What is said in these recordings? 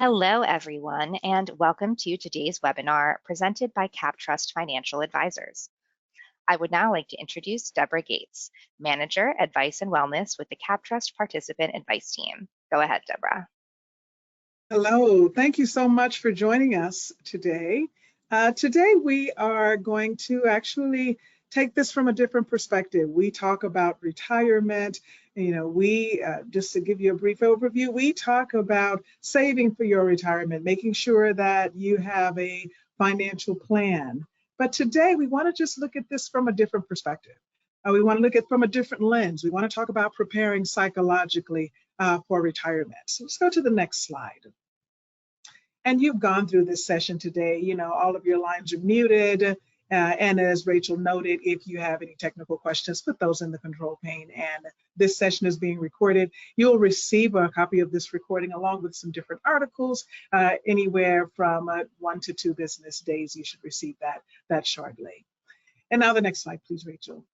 Hello, everyone, and welcome to today's webinar presented by CapTrust Financial Advisors. I would now like to introduce Deborah Gates, Manager, Advice and Wellness with the CapTrust Participant Advice Team. Go ahead, Deborah. Hello, thank you so much for joining us today. Today we are going to actually take this from a different perspective. We talk about retirement. Just to give you a brief overview, we talk about saving for your retirement, making sure that you have a financial plan. But today we want to just look at this from a different perspective. We want to look at it from a different lens. We want to talk about preparing psychologically for retirement. So let's go to the next slide. And you've gone through this session today. All of your lines are muted. And as Rachel noted, if you have any technical questions, put those in the control pane. And this session is being recorded. You'll receive a copy of this recording along with some different articles. Anywhere from 1 to 2 business days, you should receive that shortly. And now the next slide, please, Rachel.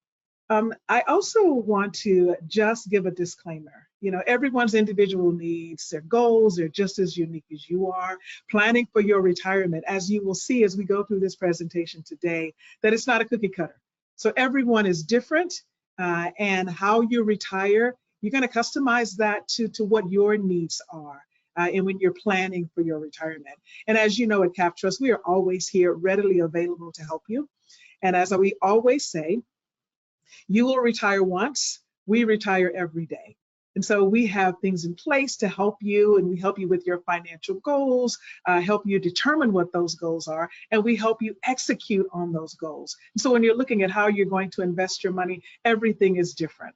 I also want to just give a disclaimer. Everyone's individual needs, their goals, they're just as unique as you are. Planning for your retirement, as you will see as we go through this presentation today, that it's not a cookie cutter. So everyone is different, and how you retire, you're going to customize that to what your needs are. And when you're planning for your retirement. And as you know, at CapTrust, we are always here readily available to help you. And as we always say, you will retire once, we retire every day. And so we have things in place to help you, and we help you with your financial goals, help you determine what those goals are, and we help you execute on those goals. And so when you're looking at how you're going to invest your money, everything is different.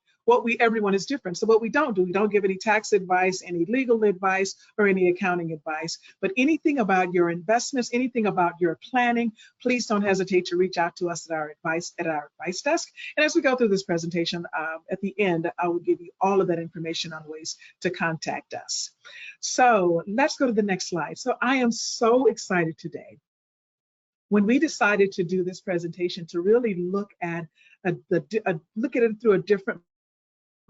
Everyone is different. So what we don't do, we don't give any tax advice, any legal advice, or any accounting advice. But anything about your investments, anything about your planning, please don't hesitate to reach out to us at our advice desk. And as we go through this presentation, at the end, I will give you all of that information on ways to contact us. So let's go to the next slide. So I am so excited today. When we decided to do this presentation, to really look at it through a different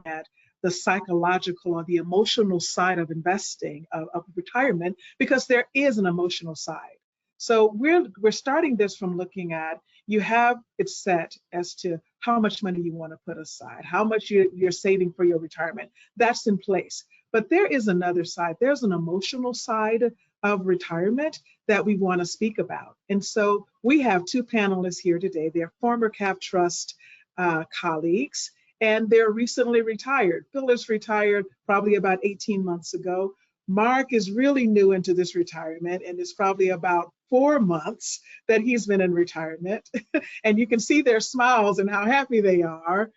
at the psychological or the emotional side of investing, of retirement, because there is an emotional side. So we're starting this from looking at, you have it set as to how much money you want to put aside, how much you're saving for your retirement. That's in place. But there is another side. There's an emotional side of retirement that we want to speak about. And so we have 2 panelists here today. They're former CapTrust colleagues, and they're recently retired. Phyllis retired probably about 18 months ago. Mark is really new into this retirement, and it's probably about 4 months that he's been in retirement. And you can see their smiles and how happy they are.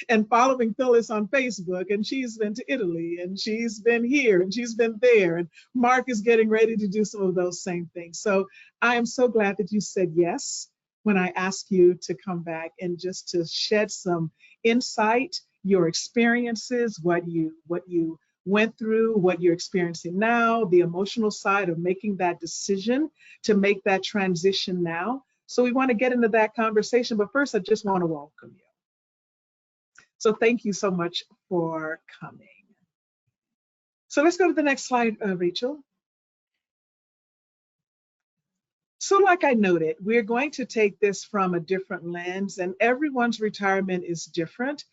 And following Phyllis on Facebook, and she's been to Italy, and she's been here, and she's been there. And Mark is getting ready to do some of those same things. So I am so glad that you said yes when I ask you to come back and just to shed some insight, your experiences, what you went through, what you're experiencing now, the emotional side of making that decision to make that transition now. So we want to get into that conversation, but first I just want to welcome you. So thank you so much for coming. So let's go to the next slide, Rachel. So like I noted, we're going to take this from a different lens, and everyone's retirement is different.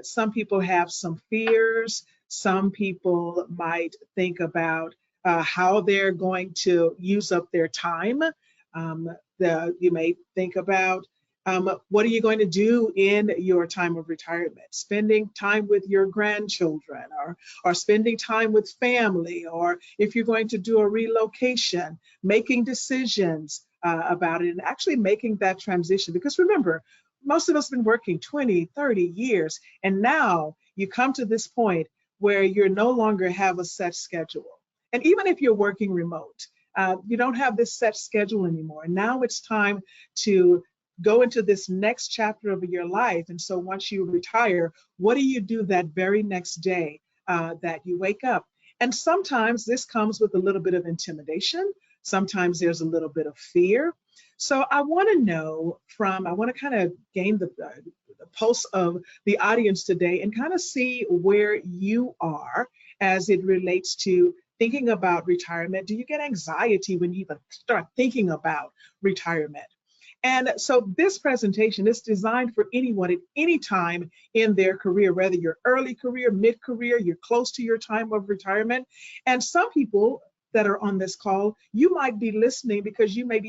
Some people have some fears. Some people might think about how they're going to use up their time. You may think about what are you going to do in your time of retirement? Spending time with your grandchildren, or spending time with family, or if you're going to do a relocation, making decisions about it, and actually making that transition. Because remember, most of us have been working 20, 30 years, and now you come to this point where you no longer have a set schedule. And even if you're working remote, you don't have this set schedule anymore. And now it's time to go into this next chapter of your life. And so once you retire, what do you do that very next day that you wake up? And sometimes this comes with a little bit of intimidation. Sometimes there's a little bit of fear. So I want to know I want to kind of gain the pulse of the audience today and kind of see where you are as it relates to thinking about retirement? Do you get anxiety when you even start thinking about retirement? And so this presentation is designed for anyone at any time in their career, whether you're early career, mid-career, you're close to your time of retirement. And some people that are on this call, you might be listening because you might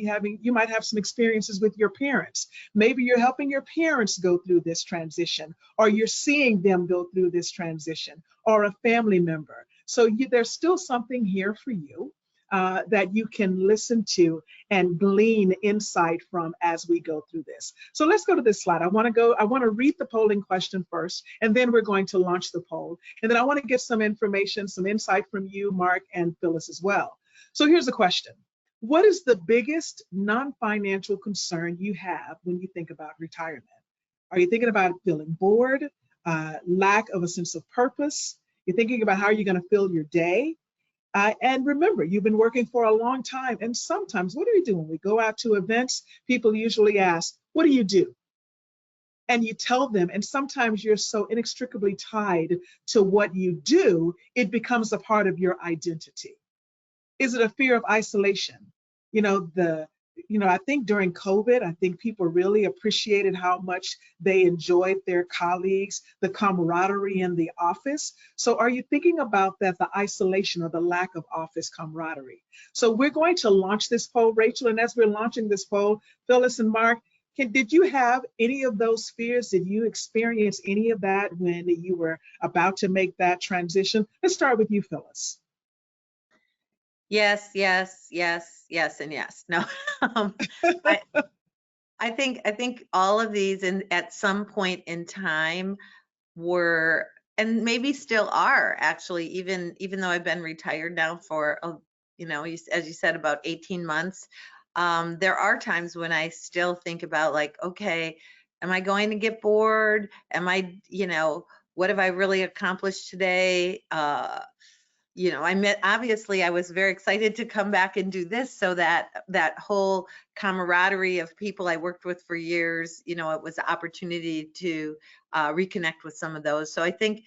have some experiences with your parents. Maybe you're helping your parents go through this transition, or you're seeing them go through this transition, or a family member. So there's still something here for you that you can listen to and glean insight from as we go through this. So let's go to this slide. I want to read the polling question first, and then we're going to launch the poll. And then I want to get some information, some insight from you, Mark, and Phyllis as well. So here's the question. What is the biggest non-financial concern you have when you think about retirement? Are you thinking about feeling bored, lack of a sense of purpose? You're thinking about how you're going to fill your day? And remember, you've been working for a long time. And sometimes, what do we do when we go out to events? People usually ask, what do you do? And you tell them, and sometimes you're so inextricably tied to what you do, it becomes a part of your identity. Is it a fear of isolation? I think during COVID, I think people really appreciated how much they enjoyed their colleagues, the camaraderie in the office. So are you thinking about that, the isolation or the lack of office camaraderie? So we're going to launch this poll, Rachel, and as we're launching this poll, Phyllis and Mark, did you have any of those fears? Did you experience any of that when you were about to make that transition? Let's start with you, Phyllis. Yes, yes, yes, yes, and yes. No, I think all of these, and at some point in time, were, and maybe still are, actually, even though I've been retired now for, as you said, about 18 months. There are times when I still think about, like, okay, am I going to get bored? Am I, what have I really accomplished today? Obviously I was very excited to come back and do this, so that whole camaraderie of people I worked with for years, it was an opportunity to reconnect with some of those. So I think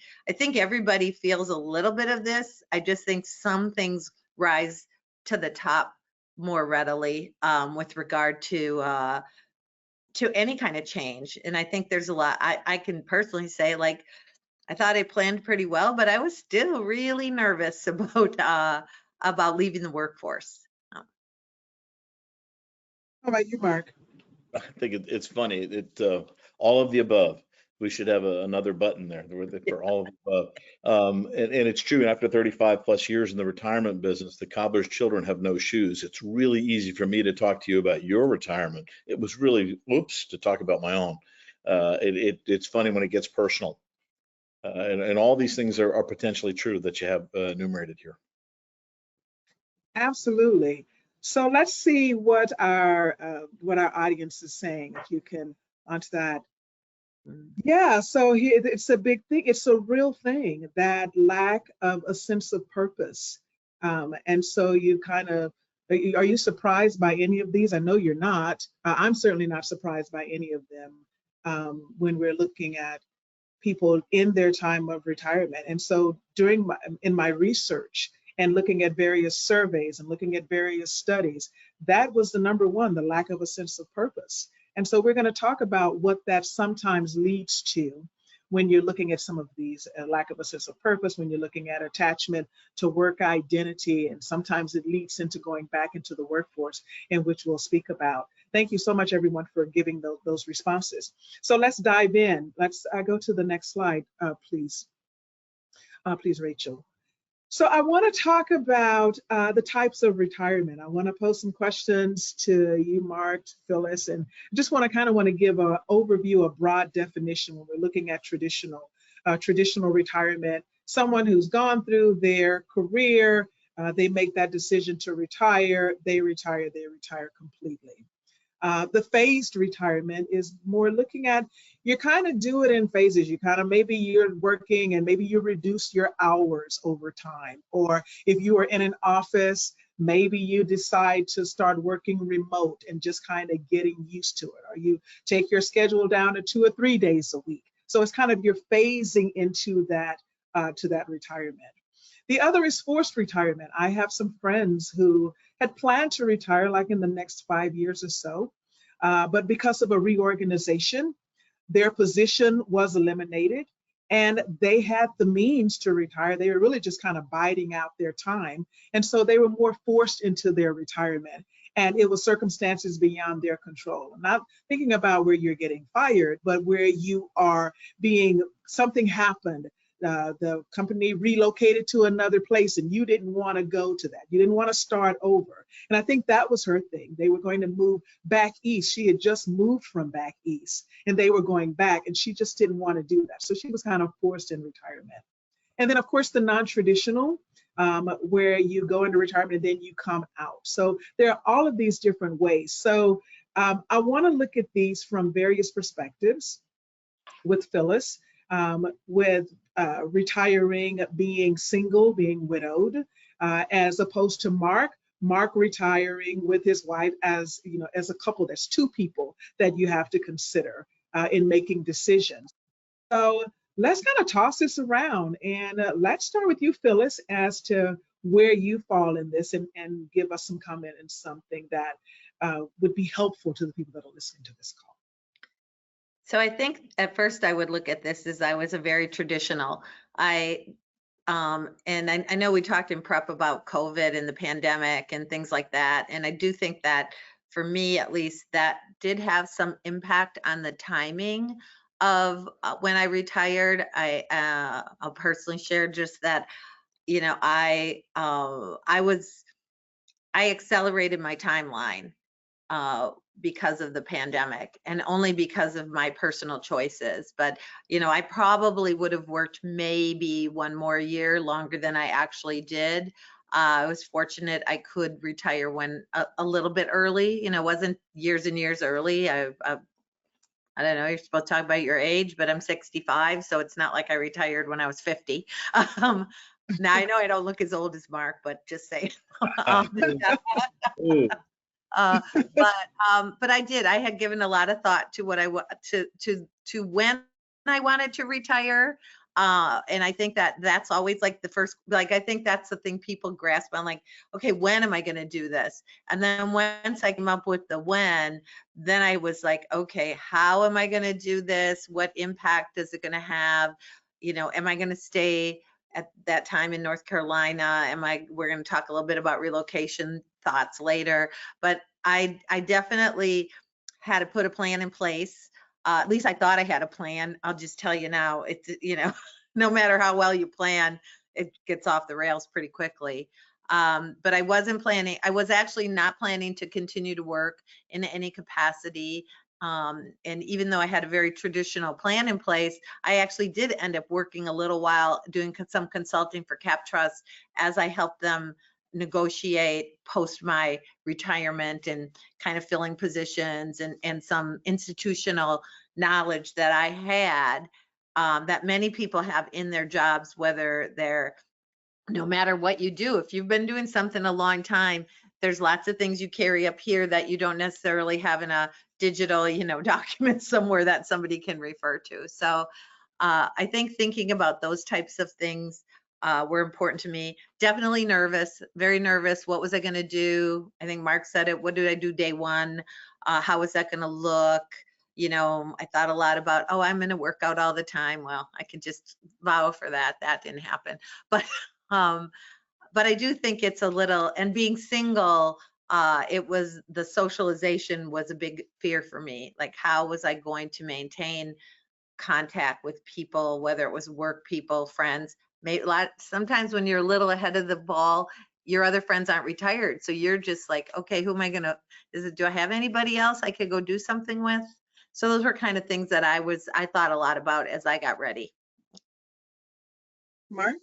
everybody feels a little bit of this. I just think some things rise to the top more readily with regard to any kind of change. And I think there's a lot, I can personally say, like, I thought I planned pretty well, but I was still really nervous about leaving the workforce. How about you, Mark? I think it's funny. All of the above. We should have another button there for all of the above. And it's true. After 35 plus years in the retirement business, the cobbler's children have no shoes. It's really easy for me to talk to you about your retirement. It was really, to talk about my own. It's funny when it gets personal. And all these things are potentially true that you have enumerated here. Absolutely. So let's see what our audience is saying. If you can onto that. Yeah. So here, it's a big thing. It's a real thing, that lack of a sense of purpose. And so you kind of, are you surprised by any of these? I know you're not. I'm certainly not surprised by any of them when we're looking at people in their time of retirement. And so in my research and looking at various surveys and looking at various studies, that was the number one, the lack of a sense of purpose. And so we're going to talk about what that sometimes leads to when you're looking at some of these, lack of a sense of purpose, when you're looking at attachment to work identity, and sometimes it leads into going back into the workforce, in which we'll speak about. Thank you so much, everyone, for giving those responses. So let's dive in. Let's go to the next slide, please. Please, Rachel. So I want to talk about the types of retirement. I want to pose some questions to you, Mark, Phyllis, and just want to give an overview, a broad definition when we're looking at traditional retirement. Someone who's gone through their career, they make that decision to retire, they retire completely. The phased retirement is more looking at, you kind of do it in phases. You kind of, maybe you're working and maybe you reduce your hours over time. Or if you are in an office, maybe you decide to start working remote and just kind of getting used to it. Or you take your schedule down to 2 or 3 days a week. So it's kind of, you're phasing into that, to that retirement. The other is forced retirement. I have some friends who had planned to retire like in the next 5 years or so, but because of a reorganization, their position was eliminated and they had the means to retire. They were really just kind of biding out their time. And so they were more forced into their retirement. And it was circumstances beyond their control. I'm not thinking about where you're getting fired, but where you are something happened. The company relocated to another place and you didn't want to go to that. You didn't want to start over. And I think that was her thing. They were going to move back east. She had just moved from back east and they were going back and she just didn't want to do that. So she was kind of forced in retirement. And then of course the non-traditional, where you go into retirement and then you come out. So there are all of these different ways. So I want to look at these from various perspectives with Phyllis, with retiring, being single, being widowed, as opposed to Mark retiring with his wife as, you know, as a couple. There's two people that you have to consider in making decisions. So let's kind of toss this around and let's start with you, Phyllis, as to where you fall in this and give us some comment and something that would be helpful to the people that are listening to this call. So I think at first I would look at this as I was a very traditional. And I know we talked in prep about COVID and the pandemic and things like that. And I do think that for me, at least, that did have some impact on the timing of when I retired. I'll personally share just that, you know, I accelerated my timeline because of the pandemic and only because of my personal choices. But, you know, I probably would have worked maybe one more year longer than I actually did. I was fortunate I could retire when a little bit early, you know, wasn't years and years early. I don't know, you're supposed to talk about your age, but I'm 65, so it's not like I retired when I was 50. Now I know I don't look as old as Mark, but just saying. But I did. I had given a lot of thought to what to when I wanted to retire. And I think that that's always like the first, like, I think that's the thing people grasp on, like, okay, when am I going to do this? And then once I came up with the when, then I was like, okay, how am I going to do this? What impact is it going to have? You know, am I going to stay at that time in North Carolina? We're going to talk a little bit about relocation thoughts later, but I definitely had to put a plan in place. At least I thought I had a plan. I'll just tell you now, it's, you know, no matter how well you plan, it gets off the rails pretty quickly. But I wasn't planning. I was actually not planning to continue to work in any capacity. And even though I had a very traditional plan in place, I actually did end up working a little while doing some consulting for CapTrust as I helped them negotiate post my retirement and kind of filling positions and some institutional knowledge that I had that many people have in their jobs, whether they're, no matter what you do, if you've been doing something a long time, there's lots of things you carry up here that you don't necessarily have in a digital, you know, document somewhere that somebody can refer to. So I think thinking about those types of things were important to me. Definitely nervous, very nervous. What was I going to do? I think Mark said it. What did I do day one? How was that going to look? You know, I thought a lot about, oh, I'm going to work out all the time. Well, I can just vow for that. That didn't happen. But I do think it's a little, and being single, it was, the socialization was a big fear for me. Like, how was I going to maintain contact with people, whether it was work people, friends? Sometimes when you're a little ahead of the ball, your other friends aren't retired. So you're just like, okay, who am I going to, do I have anybody else I could go do something with? So those were kind of things that I thought a lot about as I got ready. Mark?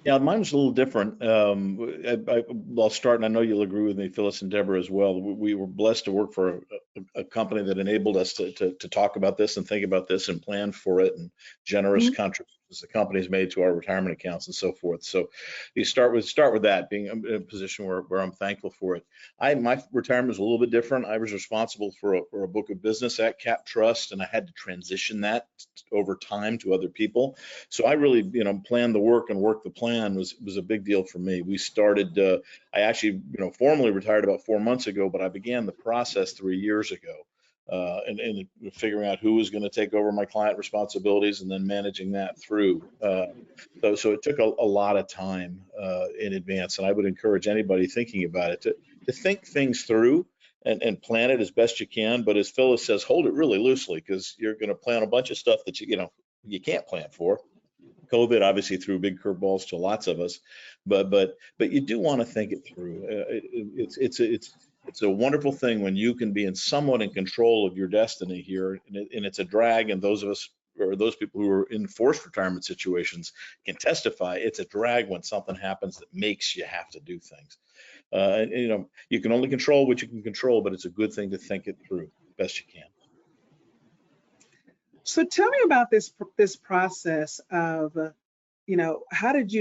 Yeah, mine was a little different. I'll start, and I know you'll agree with me, Phyllis and Deborah as well. We were blessed to work for a company that enabled us to talk about this and think about this and plan for it, and generous contributions investments the company's made to our retirement accounts and so forth. So you start with that, being in a position where I'm thankful for it. My retirement was a little bit different. I was responsible for a book of business at Cap Trust, and I had to transition that over time to other people. So I really, planned the work and work the plan was a big deal for me. We started, I actually, formally retired about 4 months ago, but I began the process 3 years ago. And figuring out who was going to take over my client responsibilities and then managing that through. So it took a lot of time in advance, and I would encourage anybody thinking about it to think things through and plan it as best you can. But as Phyllis says, hold it really loosely, because you're going to plan a bunch of stuff that you can't plan for. COVID obviously threw big curveballs to lots of us, but you do want to think it through. It's a wonderful thing when you can be somewhat in control of your destiny here, and it's a drag. And those of us, or those people who are in forced retirement situations, can testify. It's a drag when something happens that makes you have to do things. You can only control what you can control, but it's a good thing to think it through best you can. So tell me about this process of, how did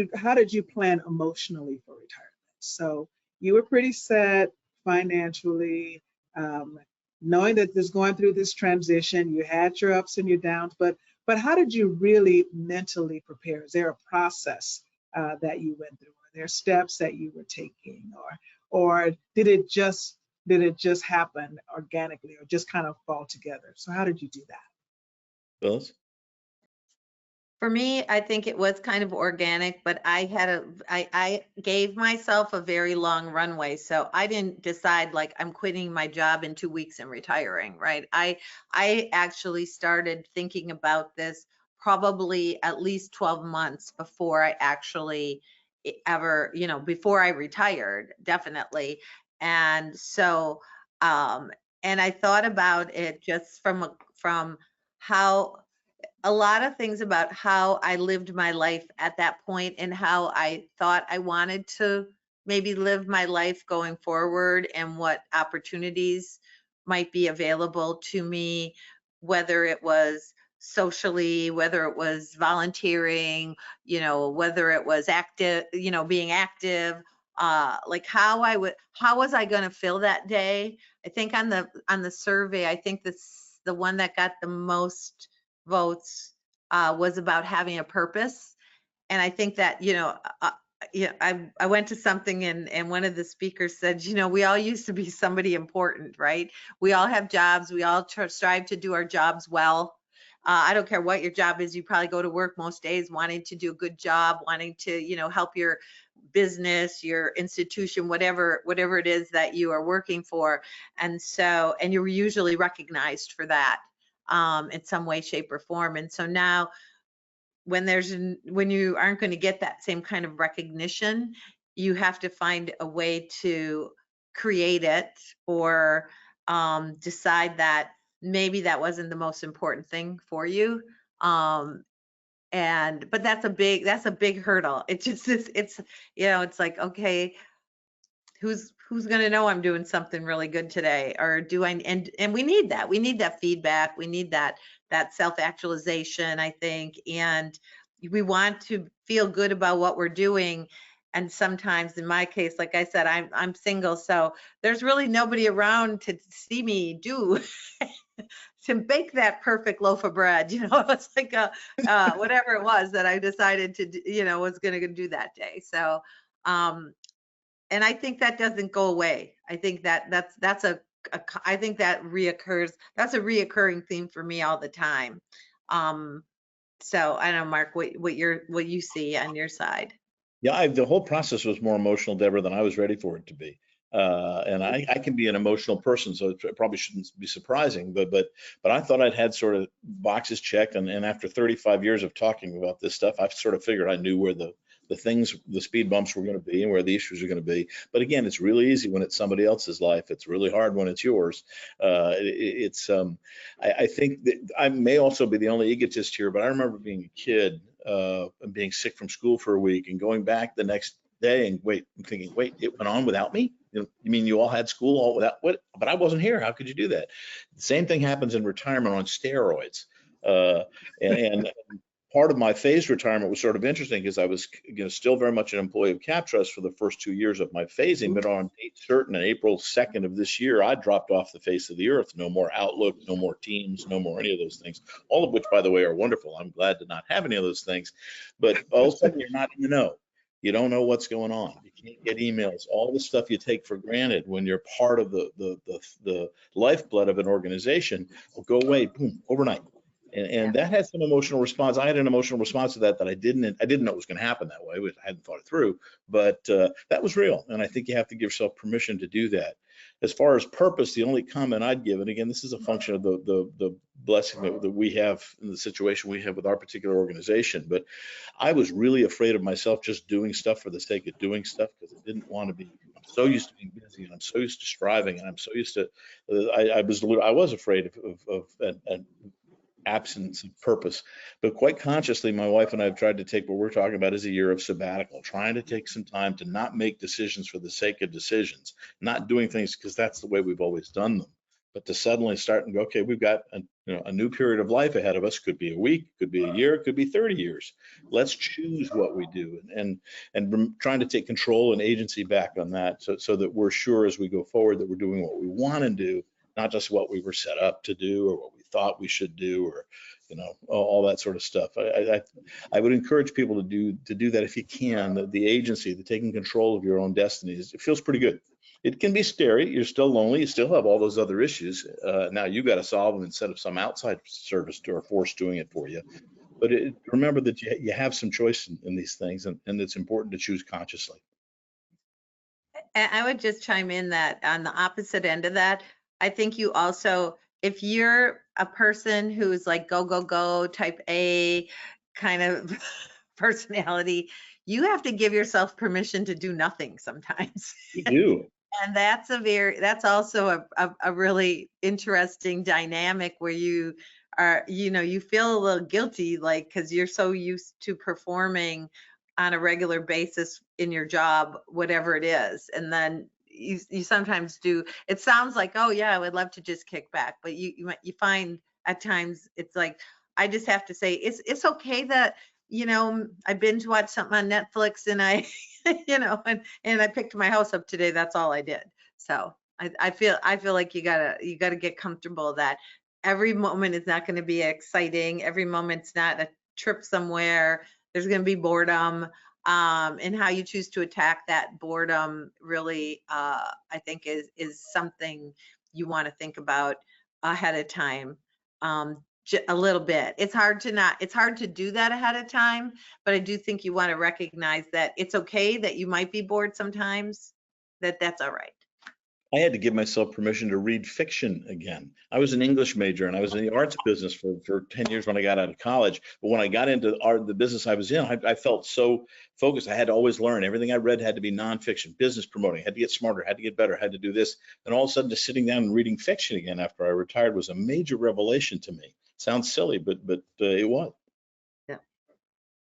you plan emotionally for retirement? So you were pretty set financially, knowing that there's going through this transition. You had your ups and your downs, but how did you really mentally prepare? Is there a process that you went through? Are there steps that you were taking, or did it just happen organically, or just kind of fall together? So how did you do that? Phyllis? For me, I think it was kind of organic, but I gave myself a very long runway. So I didn't decide like I'm quitting my job in 2 weeks and retiring, right? I actually started thinking about this probably at least 12 months before I actually ever, before I retired, definitely. And so, and I thought about it just from how a lot of things about how I lived my life at that point and how I thought I wanted to maybe live my life going forward, and what opportunities might be available to me, whether it was socially, whether it was volunteering, whether it was active, being active, like how was I going to fill that day? I think on the survey, I think the one that got the most votes was about having a purpose. And I think that, I went to something and one of the speakers said, we all used to be somebody important, right? We all have jobs. We all strive to do our jobs well. I don't care what your job is. You probably go to work most days wanting to do a good job, wanting to, help your business, your institution, whatever it is that you are working for. And you're usually recognized for that in some way, shape, or form. And so now when you aren't going to get that same kind of recognition, you have to find a way to create it, or decide that maybe that wasn't the most important thing for you. But that's a big hurdle. It's like, okay, who's going to know I'm doing something really good today? Or do I, and we need that feedback. We need that self-actualization, I think. And we want to feel good about what we're doing. And sometimes in my case, like I said, I'm single, so there's really nobody around to see me to bake that perfect loaf of bread. It's like whatever it was that I decided to, was going to do that day. So, and I think that doesn't go away. I think I think that reoccurs. That's a reoccurring theme for me all the time. So I don't know, Mark, what you see on your side. Yeah, the whole process was more emotional, Deborah, than I was ready for it to be. And I can be an emotional person, so it probably shouldn't be surprising. But I thought I'd had sort of boxes checked, and after 35 years of talking about this stuff, I've sort of figured I knew where the speed bumps were going to be and where the issues are going to be. But again, it's really easy when it's somebody else's life. It's really hard when it's yours. I think that I may also be the only egotist here, but I remember being a kid and being sick from school for a week and going back the next day and thinking, it went on without me? You mean you all had school all without what? But I wasn't here. How could you do that? The same thing happens in retirement on steroids. And part of my phased retirement was sort of interesting because I was, still very much an employee of CapTrust for the first 2 years of my phasing, but on date certain, on April 2nd of this year, I dropped off the face of the earth. No more Outlook, no more Teams, no more any of those things, all of which, by the way, are wonderful. I'm glad to not have any of those things, but all of a sudden you're not in the know. You don't know what's going on. You can't get emails, all the stuff you take for granted when you're part of the lifeblood of an organization will go away, boom, overnight. And that had some emotional response. I had an emotional response to that I didn't know it was going to happen that way. I hadn't thought it through, but that was real. And I think you have to give yourself permission to do that. As far as purpose, the only comment I'd give, and again, this is a function of the blessing that we have in the situation we have with our particular organization, but I was really afraid of myself just doing stuff for the sake of doing stuff because I didn't want to be. I'm so used to being busy, and I'm so used to striving, and I'm so used to. I was afraid of an absence of purpose, but quite consciously, my wife and I have tried to take what we're talking about as a year of sabbatical, trying to take some time to not make decisions for the sake of decisions, not doing things because that's the way we've always done them, but to suddenly start and go, okay, we've got a new period of life ahead of us. Could be a week, could be a year, could be 30 years. Let's choose what we do, and trying to take control and agency back on that, so that we're sure as we go forward that we're doing what we want to do, not just what we were set up to do or what we thought we should do, or all that sort of stuff. I would encourage people to do that if you can. The agency, the taking control of your own destinies, it feels pretty good. It can be scary. You're still lonely. You still have all those other issues. Now you've got to solve them instead of some outside service or force doing it for you. But remember that you have some choice in these things, and it's important to choose consciously. And I would just chime in that on the opposite end of that, I think you also, if you're a person who's like go, go, go, type A kind of personality, you have to give yourself permission to do nothing sometimes. You do. And that's also a really interesting dynamic where you are, you feel a little guilty, like, because you're so used to performing on a regular basis in your job, whatever it is. And then you sometimes do, it sounds like, oh yeah, I would love to just kick back, but you find at times it's like, I just have to say, it's okay that, I binge watched something on Netflix and I, and I picked my house up today. That's all I did. So I feel like you gotta get comfortable that every moment is not going to be exciting. Every moment's not a trip somewhere. There's going to be boredom. And how you choose to attack that boredom really, I think is something you want to think about ahead of time, a little bit. It's hard to do that ahead of time, but I do think you want to recognize that it's okay that you might be bored sometimes, that's all right. I had to give myself permission to read fiction again. I was an English major and I was in the arts business for 10 years when I got out of college. But when I got into the business I was in, I felt so focused. I had to always learn. Everything I read had to be nonfiction, business promoting, had to get smarter, had to get better, had to do this. And all of a sudden, just sitting down and reading fiction again after I retired was a major revelation to me. Sounds silly, but it was.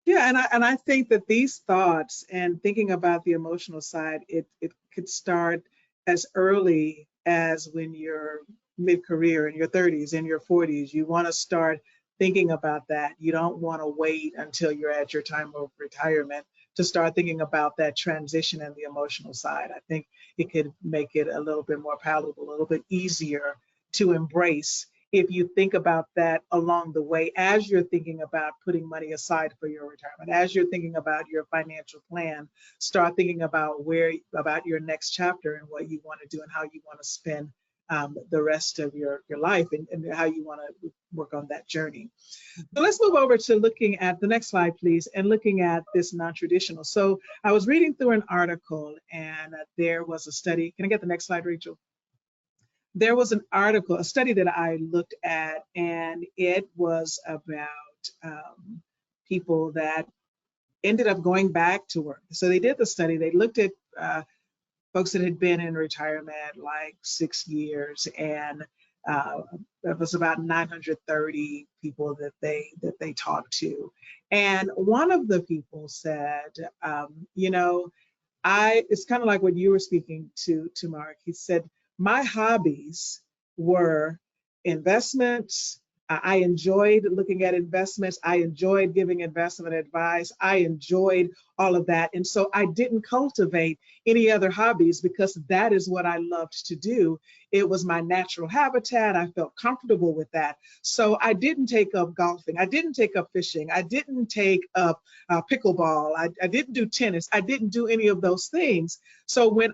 Yeah, and I think that these thoughts and thinking about the emotional side, it could start as early as when you're mid-career, in your 30s, in your 40s. You want to start thinking about that. You don't want to wait until you're at your time of retirement to start thinking about that transition and the emotional side. I think it could make it a little bit more palatable, a little bit easier to embrace if you think about that along the way as you're thinking about putting money aside for your retirement, as you're thinking about your financial plan. Start thinking about about your next chapter and what you want to do and how you want to spend the rest of your life, and how you want to work on that journey. So let's move over to looking at the next slide, please, and looking at this non-traditional. So I was reading through an article, and there was a study. Can I get the next slide, Rachel? There was an article, a study that I looked at, and it was about people that ended up going back to work. So they did the study. They looked at folks that had been in retirement like 6 years, and it was about 930 people that they talked to. And one of the people said, it's kind of like what you were speaking to Mark. He said, my hobbies were investments, I enjoyed looking at investments. I enjoyed giving investment advice. I enjoyed all of that. And so I didn't cultivate any other hobbies because that is what I loved to do. It was my natural habitat. I felt comfortable with that. So I didn't take up golfing. I didn't take up fishing. I didn't take up pickleball. I didn't do tennis. I didn't do any of those things. So when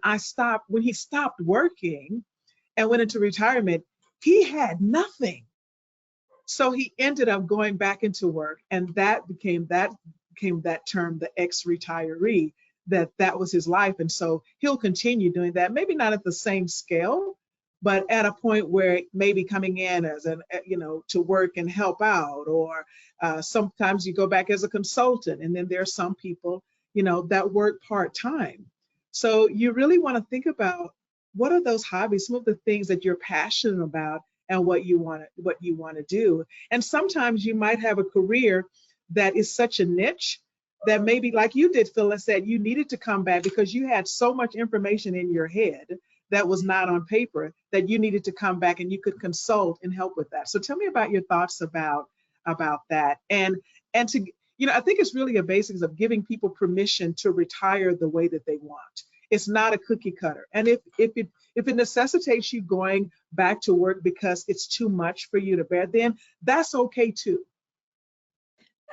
he stopped working and went into retirement, he had nothing. So he ended up going back into work, and that became that term, the ex-retiree, that was his life. And so he'll continue doing that, maybe not at the same scale, but at a point where maybe coming in as to work and help out, or sometimes you go back as a consultant, and then there are some people, that work part-time. So you really want to think about what are those hobbies, some of the things that you're passionate about, and what you want to do. And sometimes you might have a career that is such a niche that maybe, like you did, Phyllis, said you needed to come back because you had so much information in your head that was not on paper that you needed to come back and you could consult and help with that. So tell me about your thoughts about that. And to, I think it's really a basics of giving people permission to retire the way that they want. It's not a cookie cutter. And if it necessitates you going back to work because it's too much for you to bear, then that's okay too.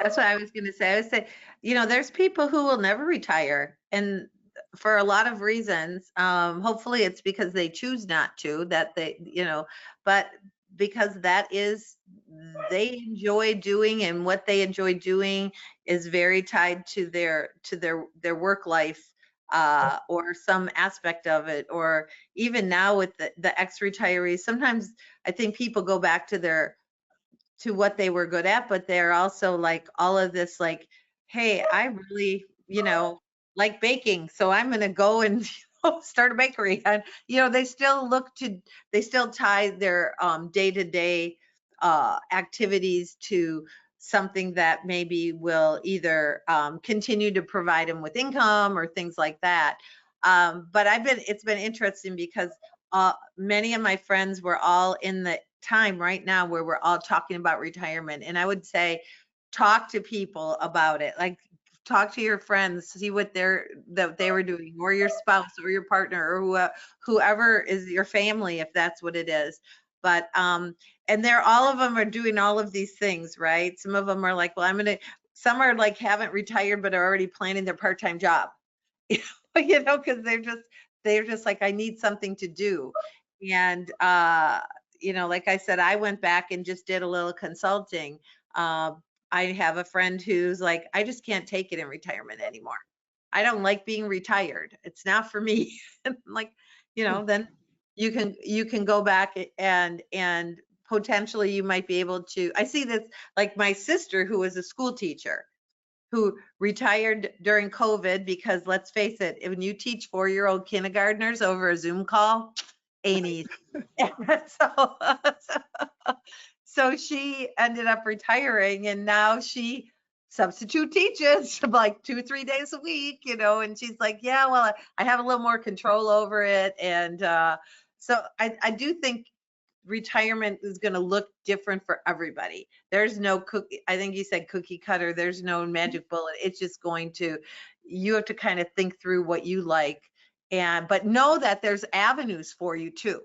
That's what I was going to say. I would say, there's people who will never retire, and for a lot of reasons. Hopefully it's because they choose not to, that they, but because that is, they enjoy doing, and what they enjoy doing is very tied to their work life. Or some aspect of it, or even now with the ex-retirees, sometimes I think people go back to what they were good at, but they're also like all of this, like, hey, I really, like baking, so I'm going to go and start a bakery. And, they still tie their day-to-day activities to something that maybe will either continue to provide them with income or things like that. But it's been interesting because many of my friends were all in the time right now where we're all talking about retirement. And I would say, talk to people about it. Like, talk to your friends, see what they were doing, or your spouse or your partner, or whoever is your family, if that's what it is. But and all of them are doing all of these things, right? Some of them are like, well, some are like haven't retired but are already planning their part-time job, because they're just like, I need something to do. And like I said, I went back and just did a little consulting. I have a friend who's like, I just can't take it in retirement anymore. I don't like being retired. It's not for me. Like, then you can go back and potentially you might be able to. I see this, like my sister, who was a school teacher, who retired during COVID, because let's face it, when you teach 4-year-old kindergartners over a Zoom call, ain't easy. So she ended up retiring, and now she substitute teaches like 2-3 days a week, and she's like, yeah, well, I have a little more control over it. And so I do think retirement is going to look different for everybody. There's no cookie. I think you said cookie cutter. There's no magic bullet. It's just you have to kind of think through what you like, but know that there's avenues for you too.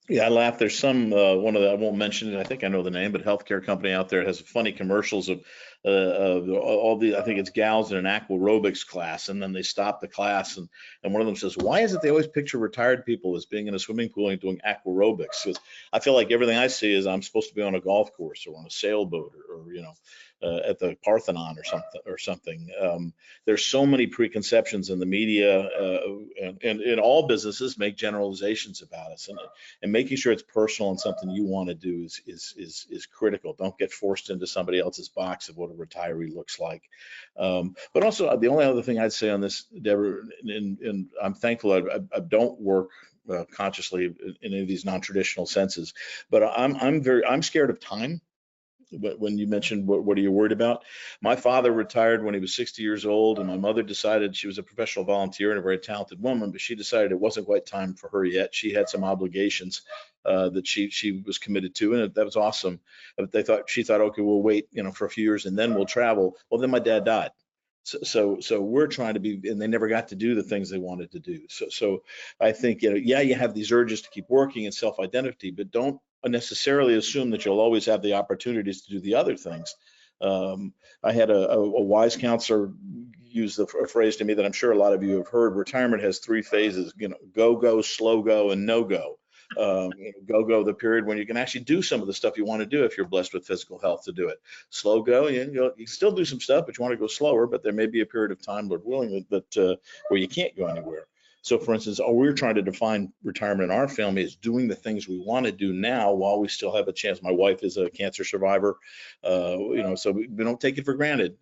Yeah, I laugh. There's some one of the, I won't mention it, I think I know the name, but healthcare company out there has funny commercials of all the, I think it's gals in an aquarobics class, and then they stop the class, and one of them says, why is it they always picture retired people as being in a swimming pool and doing aquarobics? Because I feel like everything I see is I'm supposed to be on a golf course or on a sailboat or at the Parthenon or something. There's so many preconceptions in the media, and in all businesses make generalizations about us, and making sure it's personal and something you want to do is critical. Don't get forced into somebody else's box of what a retiree looks like. But also, the only other thing I'd say on this, Deborah, and I'm thankful I don't work consciously in any of these non-traditional senses, but I'm scared of time. when you mentioned what are you worried about? My father retired when he was 60 years old, and my mother decided, she was a professional volunteer and a very talented woman, but she decided it wasn't quite time for her yet. She had some obligations that she was committed to, and that was awesome. But she thought, okay, we'll wait, for a few years and then we'll travel. Well, then my dad died. So we're trying to be, and they never got to do the things they wanted to do. So I think, you have these urges to keep working and self-identity, but don't necessarily assume that you'll always have the opportunities to do the other things. I had a wise counselor use a phrase to me that I'm sure a lot of you have heard. Retirement has 3 phases, go, slow go, and no go. Go, the period when you can actually do some of the stuff you want to do if you're blessed with physical health to do it. Slow go, you can still do some stuff, but you want to go slower, but there may be a period of time, Lord willing, that where you can't go anywhere. So for instance, we're trying to define retirement in our family as doing the things we want to do now while we still have a chance. My wife is a cancer survivor, so we don't take it for granted.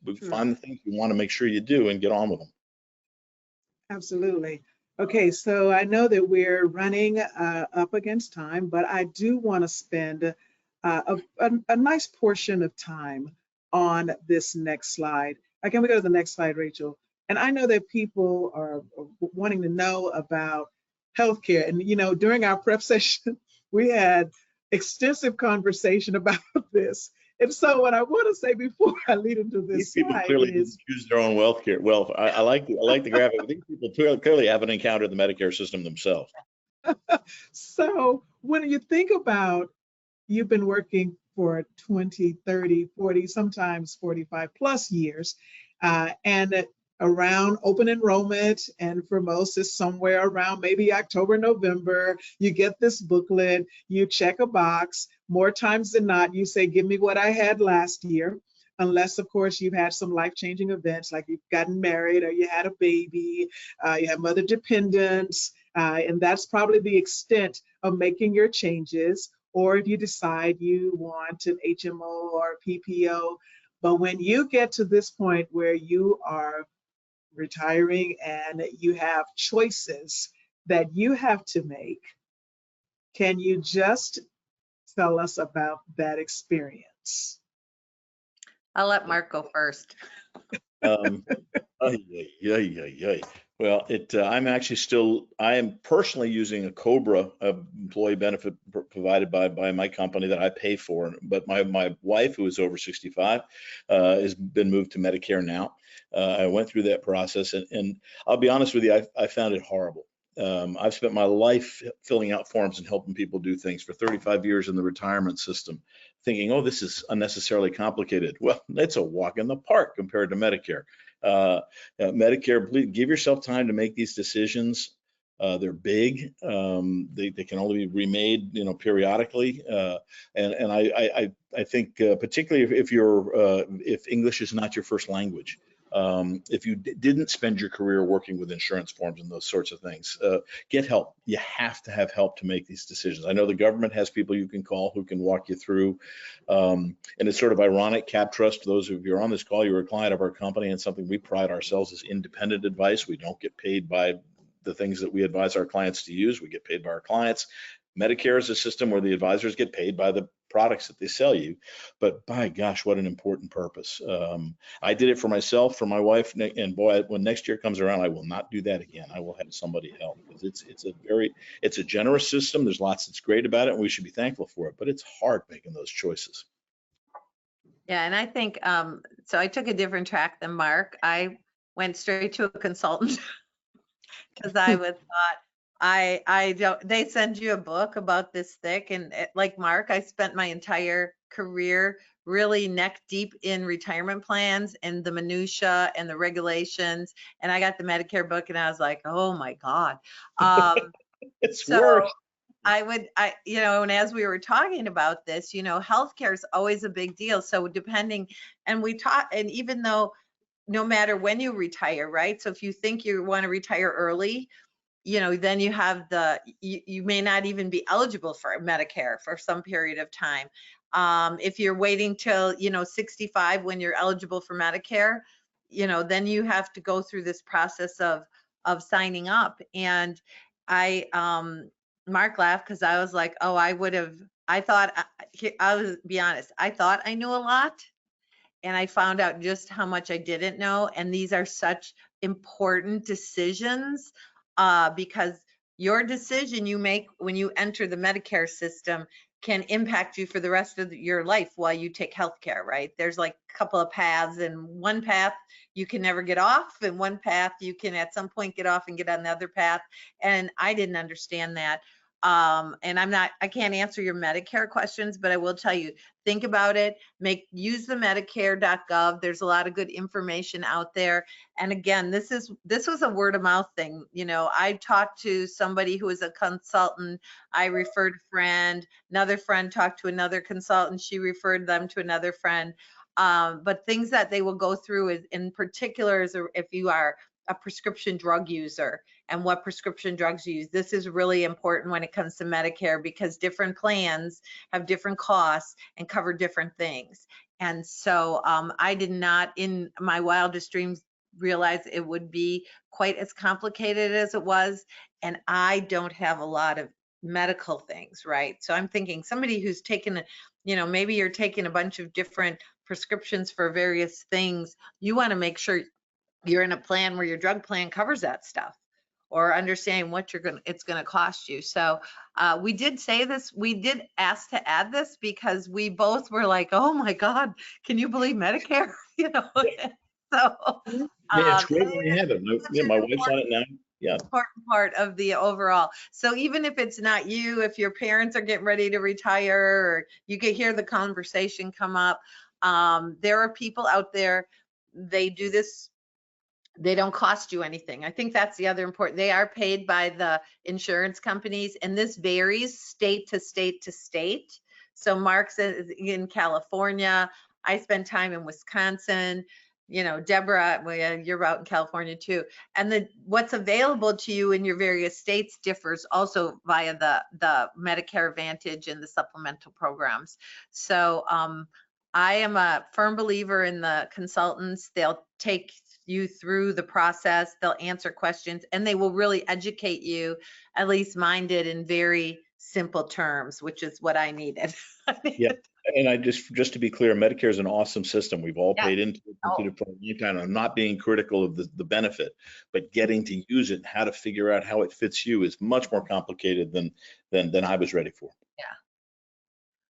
We find the things you want to make sure you do and get on with them. Absolutely. Okay, so I know that we're running up against time, but I do want to spend a nice portion of time on this next slide. Can we go to the next slide, Rachel? And I know that people are wanting to know about healthcare. And, during our prep session, we had extensive conversation about this. And so what I want to say before I lead into this These people slide clearly is, choose their own wealth care. Well, I like the graphic. I think people clearly haven't encountered the Medicare system themselves. so when you think about, you've been working for 20, 30, 40, sometimes 45 plus years, and around open enrollment, and for most it's somewhere around maybe October, November, you get this booklet, you check a box. More times than not, you say, give me what I had last year, unless of course you've had some life-changing events, like you've gotten married or you had a baby, you have mother dependents, and that's probably the extent of making your changes. Or if you decide you want an HMO or PPO. But when you get to this point where you are retiring and you have choices that you have to make, can you just tell us about that experience? I'll let Mark go first. Well, I am personally using a COBRA employee benefit provided by my company that I pay for. But my wife, who is over 65, has been moved to Medicare now. I went through that process, and I'll be honest with you, I found it horrible. I've spent my life filling out forms and helping people do things for 35 years in the retirement system, thinking, oh, this is unnecessarily complicated. Well, it's a walk in the park compared to Medicare. Medicare, please give yourself time to make these decisions. They're big. They can only be remade, periodically. And I think particularly if English is not your first language. If you didn't spend your career working with insurance forms and those sorts of things, get help. You have to have help to make these decisions. I know the government has people you can call who can walk you through. And it's sort of ironic, CapTrust, those of you who are on this call, you're a client of our company, and something we pride ourselves as independent advice. We don't get paid by the things that we advise our clients to use. We get paid by our clients. Medicare is a system where the advisors get paid by the products that they sell you, but by gosh, what an important purpose. I did it for myself, for my wife, and boy, when next year comes around, I will not do that again. I will have somebody help, because it's a generous system. There's lots that's great about it, and we should be thankful for it, but it's hard making those choices. Yeah, and I think, so I took a different track than Mark. I went straight to a consultant because I was thought, I don't, they send you a book about this thick, and like Mark, I spent my entire career really neck deep in retirement plans and the minutia and the regulations, and I got the Medicare book and I was like, oh my God. It's so worse. And as we were talking about this, healthcare is always a big deal. So depending, and even though no matter when you retire, right? So if you think you want to retire early, then you have you may not even be eligible for Medicare for some period of time. If you're waiting till, 65 when you're eligible for Medicare, then you have to go through this process of signing up. And Mark laughed because I was like, oh, I would have I thought, I'll be honest, I thought I knew a lot, and I found out just how much I didn't know. And these are such important decisions because your decision you make when you enter the Medicare system can impact you for the rest of your life while you take healthcare, right? There's like a couple of paths, and one path you can never get off, and one path you can at some point get off and get on the other path. And I didn't understand that. And I can't answer your Medicare questions, but I will tell you, think about it, use the Medicare.gov. There's a lot of good information out there. And again, this was a word of mouth thing. You know, I talked to somebody who was a consultant. I referred a friend, another friend talked to another consultant. She referred them to another friend. But things that they will go through is, in particular, is if you are a prescription drug user and what prescription drugs you use. This is really important when it comes to Medicare because different plans have different costs and cover different things. And so I did not, in my wildest dreams, realize it would be quite as complicated as it was. And I don't have a lot of medical things, right? So I'm thinking somebody who's taken, maybe you're taking a bunch of different prescriptions for various things. You want to make sure you're in a plan where your drug plan covers that stuff, or understanding what it's going to cost you. So we did say this, we did ask to add this because we both were like, oh my God, can you believe Medicare? So yeah, it's great when you have it. My wife's on it now. Yeah. Important part of the overall. So even if it's not you, if your parents are getting ready to retire, or you can hear the conversation come up, there are people out there, they do this. They don't cost you anything. I think that's the other important. They are paid by the insurance companies, and this varies state to state to state. So Mark's in California. I spend time in Wisconsin. Deborah, well, you're out in California too. And what's available to you in your various states differs also via the Medicare Advantage and the supplemental programs. So I am a firm believer in the consultants. They'll take you through the process, they'll answer questions, and they will really educate you. At least mine did, in very simple terms, which is what I needed. Yeah, and just to be clear, Medicare is an awesome system. We've all paid into it for a long time. I'm not being critical of the benefit, but getting to use it and how to figure out how it fits you is much more complicated than I was ready for.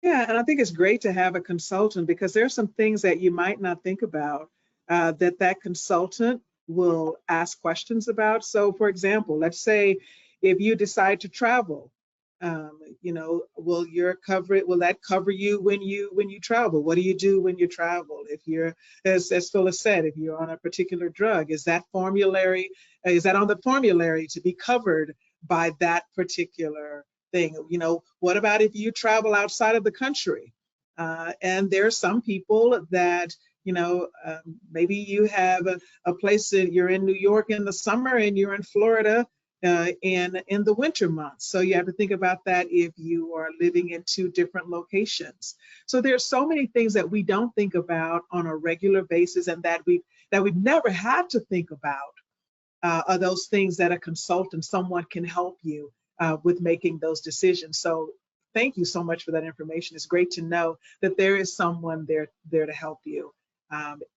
Yeah, and I think it's great to have a consultant because there are some things that you might not think about that consultant will ask questions about. So for example, let's say if you decide to travel, will that cover you when you travel? What do you do when you travel? If you're, as Phyllis said, if you're on a particular drug, is that on the formulary to be covered by that particular thing? What about if you travel outside of the country? And there are some people that, maybe you have a place that you're in New York in the summer and you're in Florida in the winter months. So you have to think about that if you are living in two different locations. So there's so many things that we don't think about on a regular basis, and that we've never had to think about are those things that a consultant, someone can help you with making those decisions. So thank you so much for that information. It's great to know that there is someone there to help you.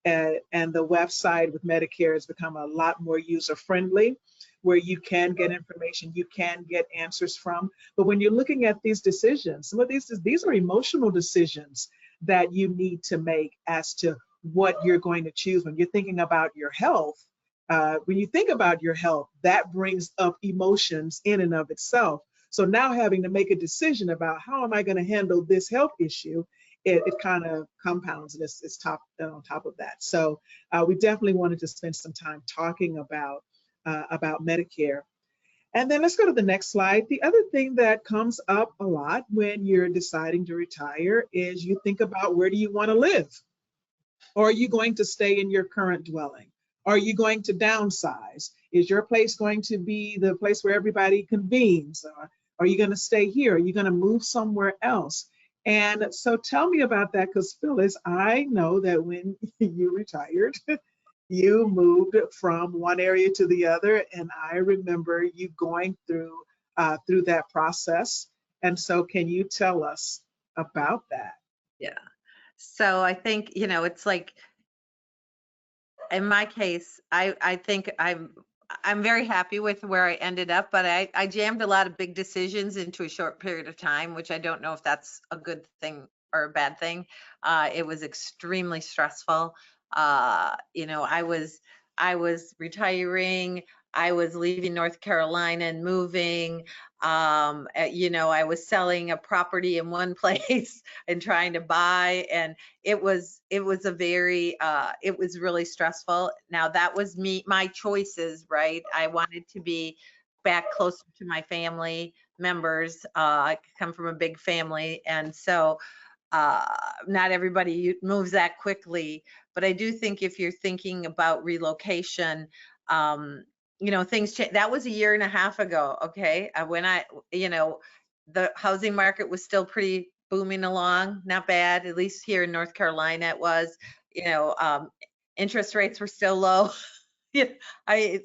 And the website with Medicare has become a lot more user-friendly, where you can get information, you can get answers from. But when you're looking at these decisions, some of these are emotional decisions that you need to make as to what you're going to choose. When you're thinking about your health, when you think about your health, that brings up emotions in and of itself. So now having to make a decision about how am I going to handle this health issue, it kind of compounds, and it's on top of that. So we definitely wanted to spend some time talking about Medicare. And then let's go to the next slide. The other thing that comes up a lot when you're deciding to retire is you think about, where do you want to live? Or are you going to stay in your current dwelling? Are you going to downsize? Is your place going to be the place where everybody convenes? Or are you going to stay here? Are you going to move somewhere else? And so tell me about that, because Phyllis, I know that when you retired, you moved from one area to the other, and I remember you going through that process. And so can you tell us about that. Yeah. So I think, you know, it's like, in my case, I think I'm very happy with where I ended up, but I jammed a lot of big decisions into a short period of time, which I don't know if that's a good thing or a bad thing. It was extremely stressful. You know, I was retiring. I was leaving North Carolina and moving. You know, I was selling a property in one place and trying to buy, and it was a very it was really stressful. Now that was my choices, right? I wanted to be back closer to my family members. I come from a big family, and so not everybody moves that quickly. But I do think if you're thinking about relocation, you know, things change. That was a year and a half ago. Okay, when you know, the housing market was still pretty booming along, not bad, at least here in North Carolina it was. You know, interest rates were still low. Yeah,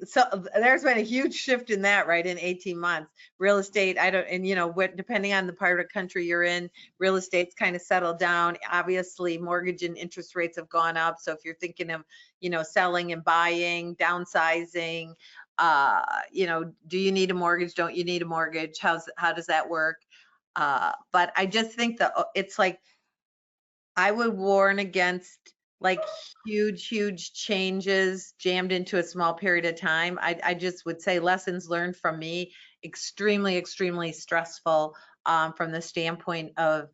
so there's been a huge shift in that, right, in 18 months. Real estate, and you know, depending on the part of the country you're in, real estate's kind of settled down. Obviously, mortgage and interest rates have gone up. So if you're thinking of, you know, selling and buying, downsizing, you know, do you need a mortgage? Don't you need a mortgage? How does that work? But I just think that it's like, I would warn against like huge changes jammed into a small period of time. I just would say lessons learned from me, extremely stressful from the standpoint of,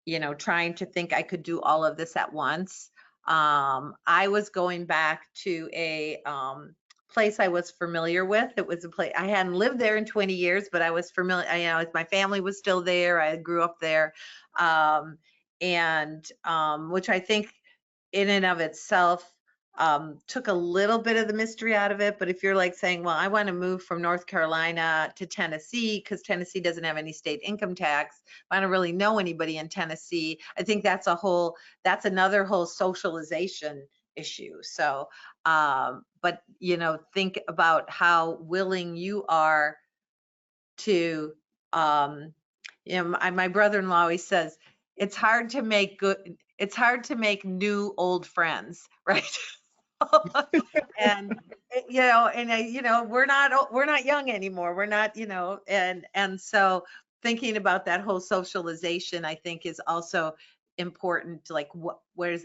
you know, trying to think I could do all of this at once. I was going back to a place I was familiar with. It was a place I hadn't lived there in 20 years, but I was familiar. You know, my family was still there. I grew up there, and which I think in and of itself took a little bit of the mystery out of it. But if you're like saying, well, I want to move from North Carolina to Tennessee because Tennessee doesn't have any state income tax, I don't really know anybody in Tennessee. I think that's another whole socialization issue. So, but you know, think about how willing you are to, you know, my brother-in-law always says, it's hard to make new old friends, right? And you know, you know, we're not young anymore. We're not, you know, and so thinking about that whole socialization, I think, is also important. Like,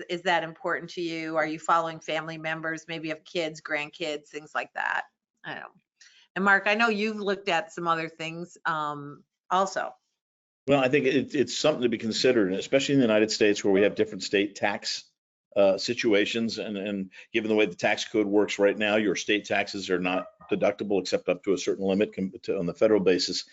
is that important to you? Are you following family members? Maybe you have kids, grandkids, things like that. I don't know. And Mark, I know you've looked at some other things also. Well, I think it's something to be considered, especially in the United States where we have different state tax situations. And given the way the tax code works right now, your state taxes are not deductible except up to a certain limit on the federal basis.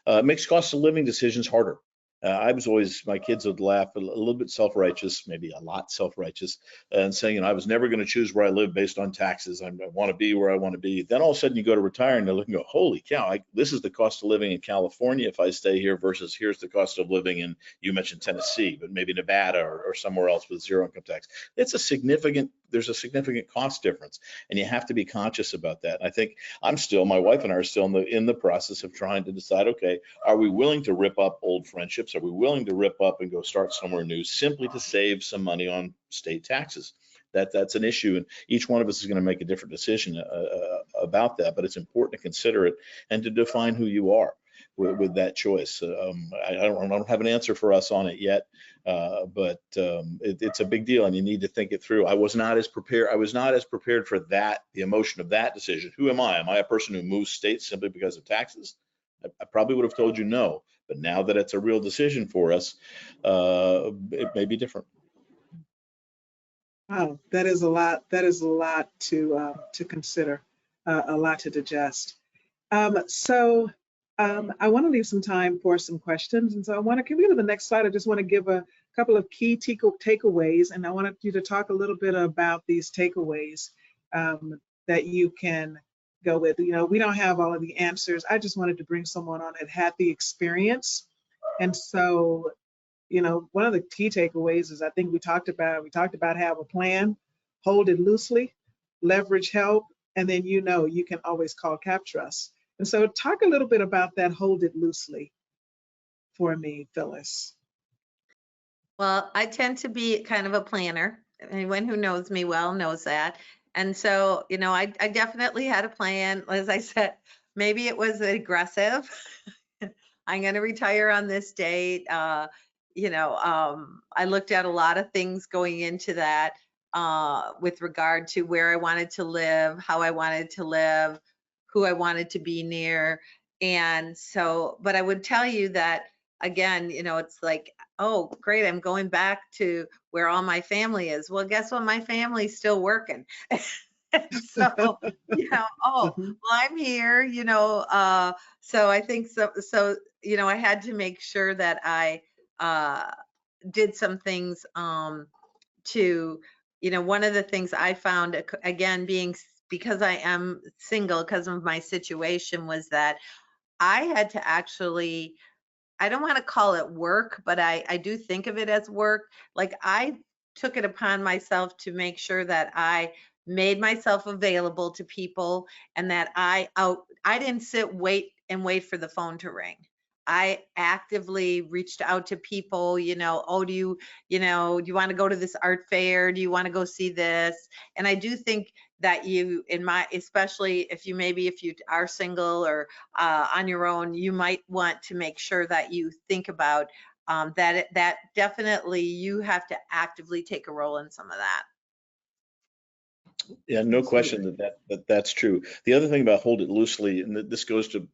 It makes cost of living decisions harder. My kids would laugh, a little bit self-righteous, maybe a lot self-righteous, and saying, you know, I was never going to choose where I live based on taxes. I want to be where I want to be. Then all of a sudden you go to retire and they look and go, holy cow, this is the cost of living in California if I stay here versus here's the cost of living in, you mentioned Tennessee, but maybe Nevada or somewhere else with zero income tax. There's a significant cost difference, and you have to be conscious about that. I think my wife and I are still in the process of trying to decide, okay, are we willing to rip up old friendships? Are we willing to rip up and go start somewhere new simply to save some money on state taxes? That's an issue, and each one of us is going to make a different decision about that, but it's important to consider it and to define who you are with that choice. I don't have an answer for us on it yet, but it's a big deal, and you need to think it through. I was not as prepared for that, the emotion of that decision. Who am I? Am I a person who moves states simply because of taxes? I probably would have told you no, but now that it's a real decision for us, it may be different. Wow, that is a lot. That is a lot to consider, a lot to digest. So I want to leave some time for some questions, and so can we go to the next slide? I just want to give a couple of key takeaways, and I wanted you to talk a little bit about these takeaways that you can go with. You know, we don't have all of the answers. I just wanted to bring someone on that had the experience, and so, you know, one of the key takeaways is I think we talked about have a plan, hold it loosely, leverage help, and then, you know, you can always call CapTrust. And so talk a little bit about that, hold it loosely, for me, Phyllis. Well, I tend to be kind of a planner. Anyone who knows me well knows that. And so, I definitely had a plan. As I said, maybe it was aggressive. I'm going to retire on this date. I looked at a lot of things going into that with regard to where I wanted to live, how I wanted to live, who I wanted to be near. And so, but I would tell you that again, it's like, oh, great, I'm going back to where all my family is. Well, guess what? My family's still working. So, oh, Mhm. well, I'm here, so I think so, I had to make sure that I uh, did some things to, one of the things I found, again, because I am single because of my situation, was that I had to actually, I don't want to call it work, but I do think of it as work. Like I took it upon myself to make sure that I made myself available to people and that I didn't wait for the phone to ring. I actively reached out to people, oh, do you want to go to this art fair? Do you want to go see this? And I do think that especially if you are single or on your own, you might want to make sure that you think about that definitely you have to actively take a role in some of that. Yeah, no question Absolutely. that's true. The other thing about hold it loosely, and this goes to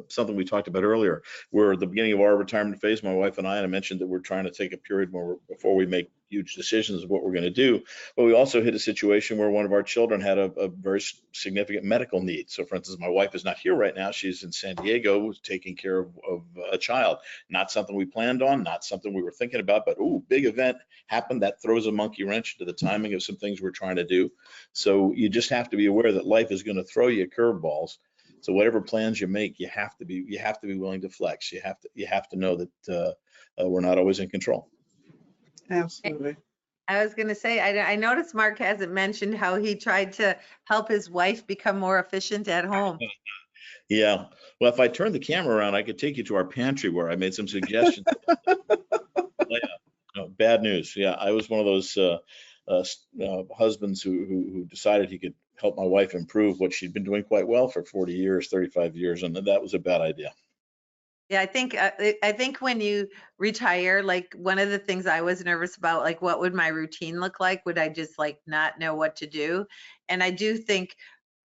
something we talked about earlier, where at the beginning of our retirement phase, my wife and I mentioned that we're trying to take a period before we make huge decisions of what we're going to do. But we also hit a situation where one of our children had a very significant medical need. So, for instance, my wife is not here right now; she's in San Diego taking care of a child. Not something we planned on, not something we were thinking about, but big event happened that throws a monkey wrench into the timing of some things we're trying to do. So you just have to be aware that life is going to throw you curveballs. So whatever plans you make, you have to be willing to flex. You have to know that we're not always in control. Absolutely. I was going to say, I noticed Mark hasn't mentioned how he tried to help his wife become more efficient at home. Yeah. Well, if I turn the camera around, I could take you to our pantry where I made some suggestions. Bad news. Yeah, I was one of those husbands who decided he could help my wife improve what she'd been doing quite well for 40 years, 35 years, and that was a bad idea. Yeah, I think when you retire, like one of the things I was nervous about, like what would my routine look like? Would I just like not know what to do? And I do think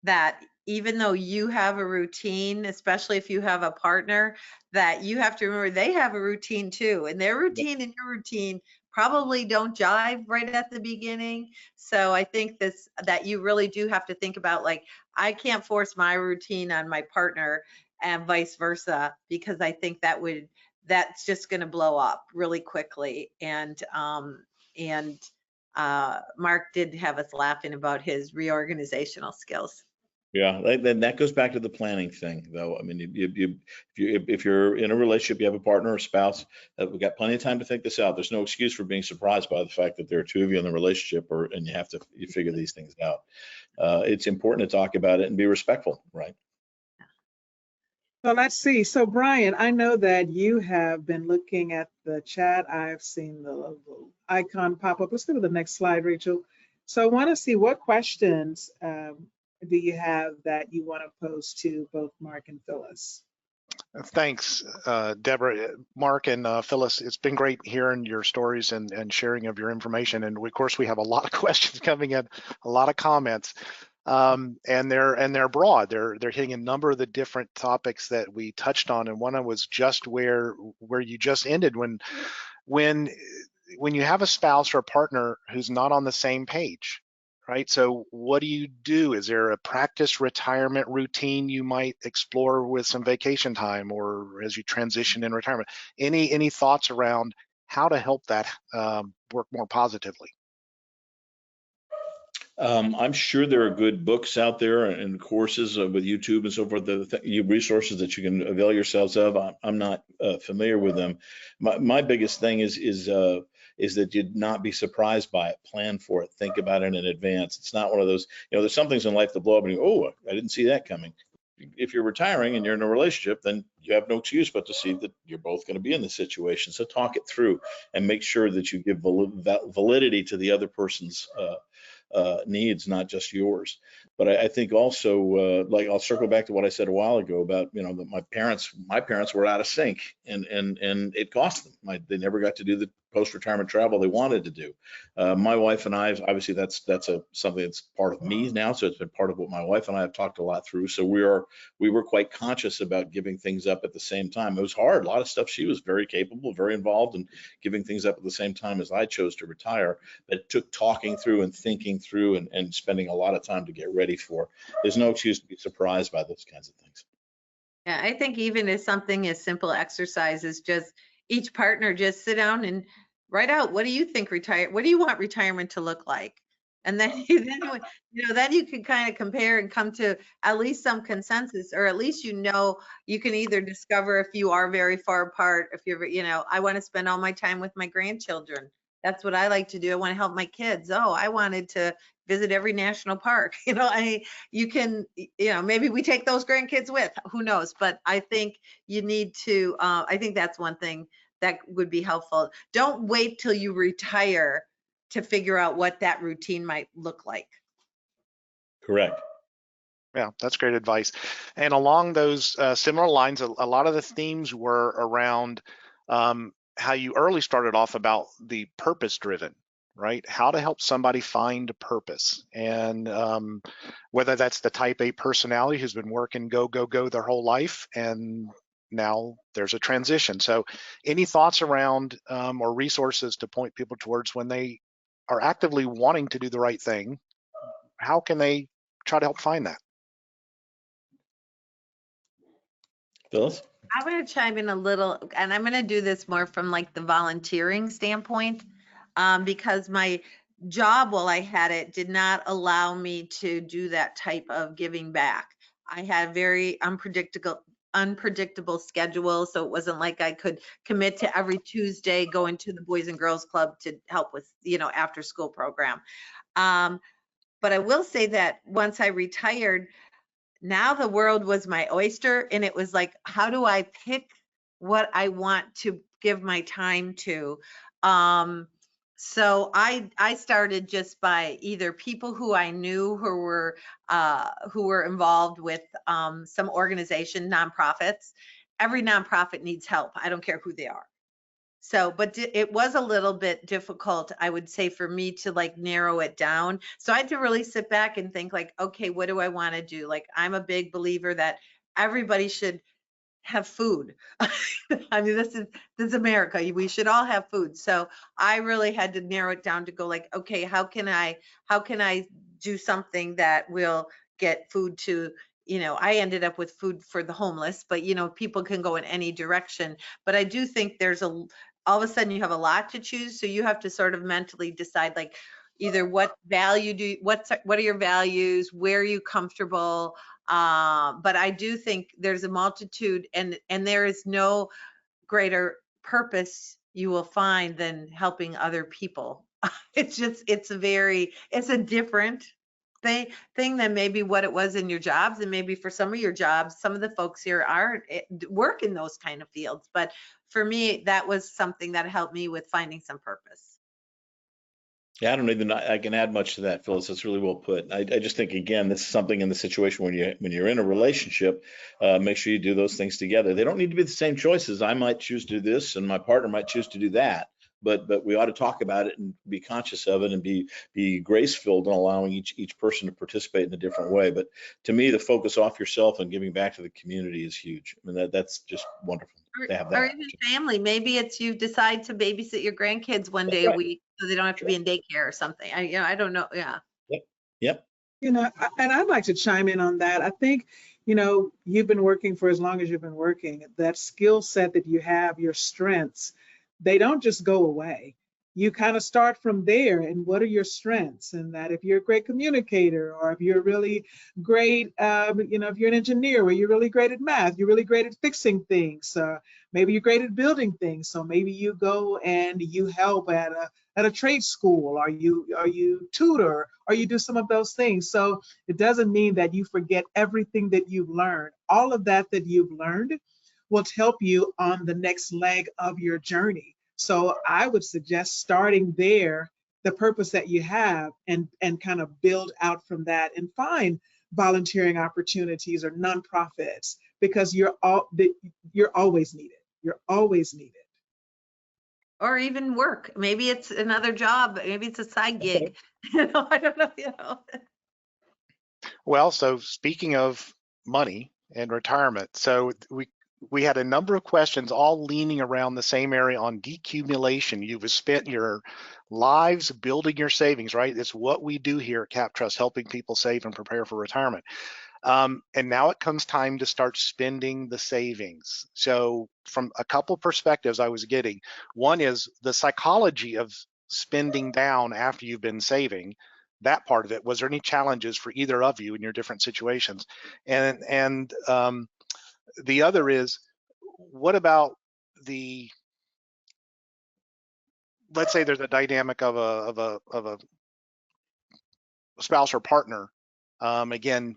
that even though you have a routine, especially if you have a partner, that you have to remember they have a routine too, and their routine and your routine probably don't jive right at the beginning. So I think that you really do have to think about, like, I can't force my routine on my partner and vice versa, because I think that's just going to blow up really quickly. And Mark did have us laughing about his reorganizational skills. Yeah, then that goes back to the planning thing, though. I mean, if you're in a relationship, you have a partner or spouse, we've got plenty of time to think this out. There's no excuse for being surprised by the fact that there are two of you in the relationship, and you figure these things out. It's important to talk about it and be respectful, right? So let's see. So Brian, I know that you have been looking at the chat. I've seen the little icon pop up. Let's go to the next slide, Rachel. So I want to see what questions do you have that you want to pose to both Mark and Phyllis? Thanks, Deborah, Mark, and Phyllis. It's been great hearing your stories and sharing of your information. And of course, we have a lot of questions coming in, a lot of comments, and they're broad. They're hitting a number of the different topics that we touched on. And one was just where you just ended, when you have a spouse or a partner who's not on the same page. Right. So what do you do? Is there a practice retirement routine you might explore with some vacation time, or as you transition in retirement? Any thoughts around how to help that work more positively? I'm sure there are good books out there and courses with YouTube and so forth, resources that you can avail yourselves of. I'm not familiar with them. My biggest thing is that you'd not be surprised by it. Plan for it. Think about it in advance. It's not one of those, there's some things in life that blow up and you go, oh, I didn't see that coming. if you're retiring and you're in a relationship, then you have no excuse but to see that you're both going to be in this situation. So talk it through and make sure that you give validity to the other person's needs, not just yours. But I think also, like, I'll circle back to what I said a while ago about, you know, that my parents were out of sync, and it cost them. They never got to do the post-retirement travel they wanted to do. My wife and I, obviously that's something that's part of me now, so it's been part of what my wife and I have talked a lot through. So we were quite conscious about giving things up at the same time. It was hard. A lot of stuff. She was very capable, very involved in giving things up at the same time as I chose to retire. But it took talking through and thinking through and spending a lot of time to get ready for. There's no excuse to be surprised by those kinds of things. Yeah, I think even as something as simple exercise as just each partner just sit down and write out, what do you think what do you want retirement to look like? And then then you can kind of compare and come to at least some consensus, or at least you can either discover if you are very far apart, if you're, I want to spend all my time with my grandchildren. That's what I like to do. I want to help my kids. Oh, I wanted to visit every national park. You can, maybe we take those grandkids with, who knows? But I think you need to, I think that's one thing that would be helpful. Don't wait till you retire to figure out what that routine might look like. Correct. Yeah, that's great advice. And along those similar lines, a lot of the themes were around how you early started off about the purpose driven, right? How to help somebody find purpose. And whether that's the type A personality who's been working go their whole life, and now there's a transition. So any thoughts around or resources to point people towards when they are actively wanting to do the right thing? How can they try to help find that? Phyllis? I'm going to chime in a little, and I'm going to do this more from like the volunteering standpoint, because my job while I had it did not allow me to do that type of giving back. I had very unpredictable schedule, so it wasn't like I could commit to every Tuesday going to the Boys and Girls Club to help with, after school program. But I will say that once I retired, now the world was my oyster, and it was like, how do I pick what I want to give my time to? So I started just by either people who I knew who were involved with some organization, nonprofits. Every nonprofit needs help. I don't care who they are. So, but it was a little bit difficult, I would say, for me to like narrow it down. So I had to really sit back and think like, okay, what do I want to do? Like, I'm a big believer that everybody should have food. I mean, this is America. We should all have food. So I really had to narrow it down to go like, okay, how can I do something that will get food to, I ended up with food for the homeless, but people can go in any direction. But I do think there's all of a sudden you have a lot to choose. So you have to sort of mentally decide like either what value what are your values, where are you comfortable? But I do think there's a multitude, and there is no greater purpose you will find than helping other people. It's a different thing than maybe what it was in your jobs, and maybe for some of your jobs, some of the folks here work in those kind of fields. But for me, that was something that helped me with finding some purpose. Yeah, I don't even, I can add much to that, Phyllis. That's really well put. I just think, again, this is something in the situation when you're in a relationship, make sure you do those things together. They don't need to be the same choices. I might choose to do this and my partner might choose to do that. But we ought to talk about it and be conscious of it and be grace-filled in allowing each person to participate in a different way. But to me, the focus off yourself and giving back to the community is huge. I mean, that's just wonderful to have that. Or even family. Maybe it's you decide to babysit your grandkids one day a week so they don't have to be in daycare or something. I don't know. Yeah. Yep. And I'd like to chime in on that. I think, you've been working for as long as you've been working. That skill set that you have, your strengths, they don't just go away. you kind of start from there. And what are your strengths? And that if you're a great communicator, or if you're really great, if you're an engineer where you're really great at math, you're really great at fixing things. Maybe you're great at building things. So maybe you go and you help at a trade school, or you tutor, or you do some of those things. So it doesn't mean that you forget everything that you've learned. All of that you've learned will help you on the next leg of your journey. So I would suggest starting there, the purpose that you have, and kind of build out from that, and find volunteering opportunities or nonprofits, because you're always needed. You're always needed. Or even work. Maybe it's another job. Maybe it's a side gig. I don't know. Well, so speaking of money and retirement, so we had a number of questions all leaning around the same area on decumulation. You've spent your lives building your savings, right? It's what we do here at CapTrust, helping people save and prepare for retirement. And now it comes time to start spending the savings. So from a couple perspectives I was getting, one is the psychology of spending down after you've been saving. That part of it, was there any challenges for either of you in your different situations? And the other is, what about let's say there's a dynamic of a spouse or partner, again,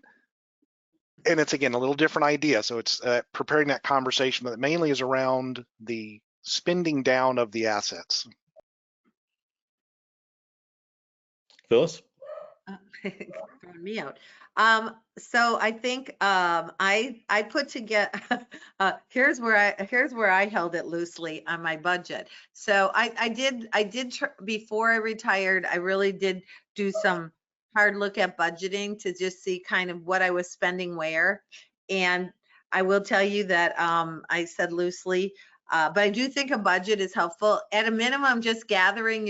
and it's again a little different idea. So it's preparing that conversation that mainly is around the spending down of the assets. Phyllis? Throwing me out. So I think I put together. Here's where I held it loosely on my budget. So I did before I retired. I really did do some hard look at budgeting to just see kind of what I was spending where. And I will tell you that I said loosely. But I do think a budget is helpful. At a minimum, just gathering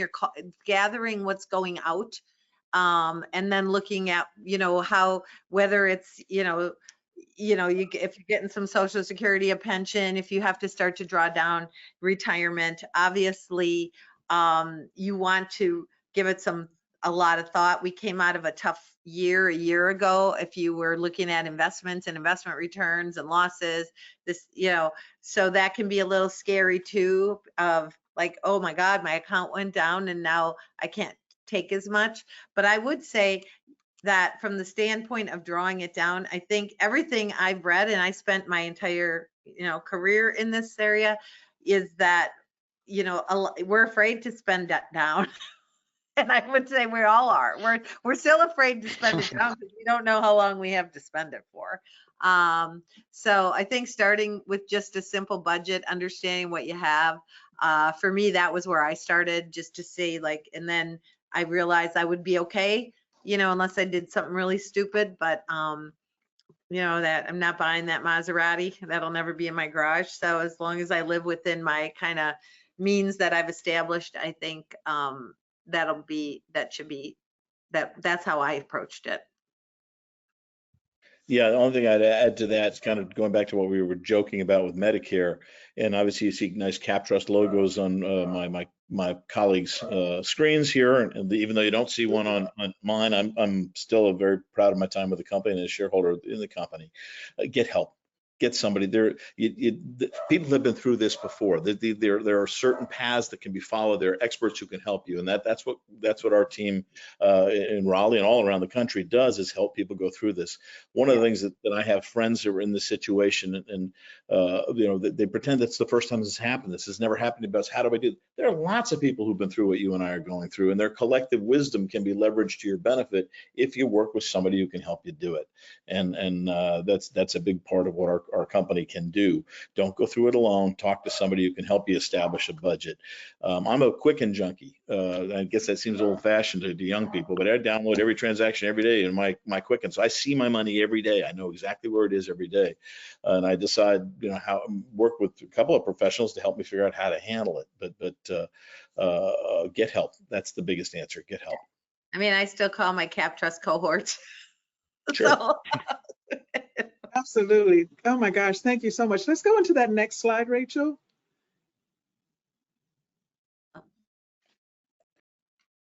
what's going out. And then looking at, how, whether it's, if you're getting some Social Security, a pension, if you have to start to draw down retirement, obviously, you want to give it a lot of thought. We came out of a tough year a year ago. If you were looking at investments and investment returns and losses, so that can be a little scary too, of like, oh my God, my account went down and now I can't take as much. But I would say that from the standpoint of drawing it down, I think everything I've read, and I spent my entire career in this area, is that we're afraid to spend that down. And I would say we all are. We're still afraid to spend it down because we don't know how long we have to spend it for. So I think starting with just a simple budget, understanding what you have, for me, that was where I started, just to see and then I realized I would be okay, unless I did something really stupid, but that I'm not buying that Maserati. That'll never be in my garage. So as long as I live within my kind of means that I've established, I think that's how I approached it. Yeah, the only thing I'd add to that is kind of going back to what we were joking about with Medicare, and obviously you see nice CapTrust logos on my colleagues' screens here, and even though you don't see one on mine, I'm still very proud of my time with the company and a shareholder in the company. Get help. Get somebody there. People have been through this before. There are certain paths that can be followed. There are experts who can help you, and that's what our team in Raleigh and all around the country does, is help people go through this. One of the things that I have friends who are in this situation, and they pretend that's the first time this has happened. This has never happened to us. How do I do it? There are lots of people who've been through what you and I are going through, and their collective wisdom can be leveraged to your benefit if you work with somebody who can help you do it. And that's a big part of what our company can do. Don't go through it alone. Talk to somebody who can help you establish a budget. I'm a Quicken junkie. I guess that seems old-fashioned to young people, but I download every transaction every day in my Quicken. So I see my money every day. I know exactly where it is every day, and I decide, how work with a couple of professionals to help me figure out how to handle it. But get help. That's the biggest answer. Get help. I mean, I still call my CapTrust cohort. Sure. So. Absolutely. Oh my gosh, thank you so much. Let's go into that next slide, Rachel.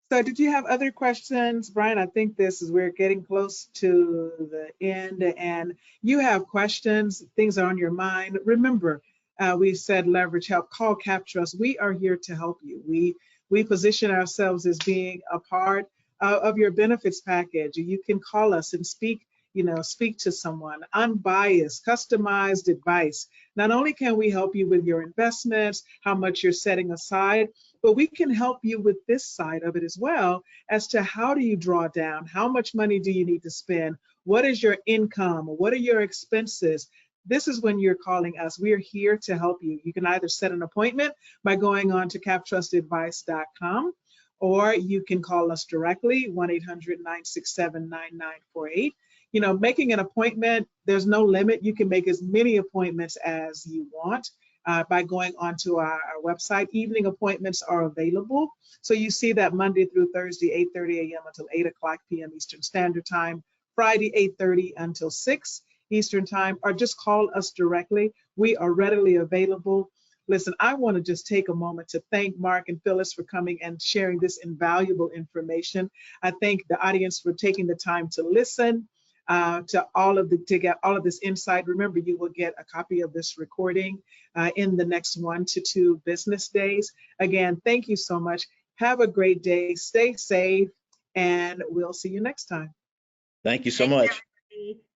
So did you have other questions, Brian? I think we're getting close to the end, and you have questions, things are on your mind. Remember, we said leverage help, call CapTrust. We are here to help you. We position ourselves as being a part of your benefits package. You can call us and speak to someone, unbiased, customized advice. Not only can we help you with your investments, how much you're setting aside, but we can help you with this side of it as well, as to how do you draw down? How much money do you need to spend? What is your income? What are your expenses? This is when you're calling us. We are here to help you. You can either set an appointment by going on to captrustadvice.com, or you can call us directly, 1-800-967-9948. Making an appointment, there's no limit. You can make as many appointments as you want by going onto our website. Evening appointments are available. So you see that Monday through Thursday, 8:30 a.m. until 8 o'clock p.m. Eastern Standard Time, Friday, 8:30 until 6 Eastern Time, or just call us directly. We are readily available. Listen, I want to just take a moment to thank Mark and Phyllis for coming and sharing this invaluable information. I thank the audience for taking the time to listen to get all of this insight. Remember, you will get a copy of this recording in the next 1 to 2 business days. Again, thank you so much. Have a great day. Stay safe, and we'll see you next time. Thank you so much. Everybody.